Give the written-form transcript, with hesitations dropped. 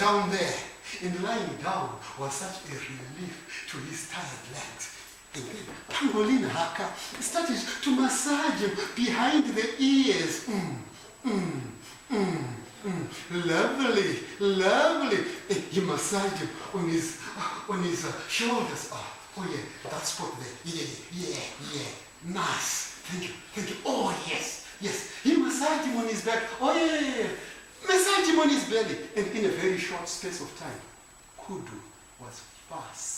down there, and lying down was such a relief to his tired legs. And then Pangolin Haka started to massage him behind the ears. Lovely, lovely. And he massaged him on his shoulders. Oh yeah, that spot there. Yeah. Nice. Thank you. Oh yes. He massaged him on his back. Oh yeah. Massaged him on his belly. And in a very short space of time, Kudu was fast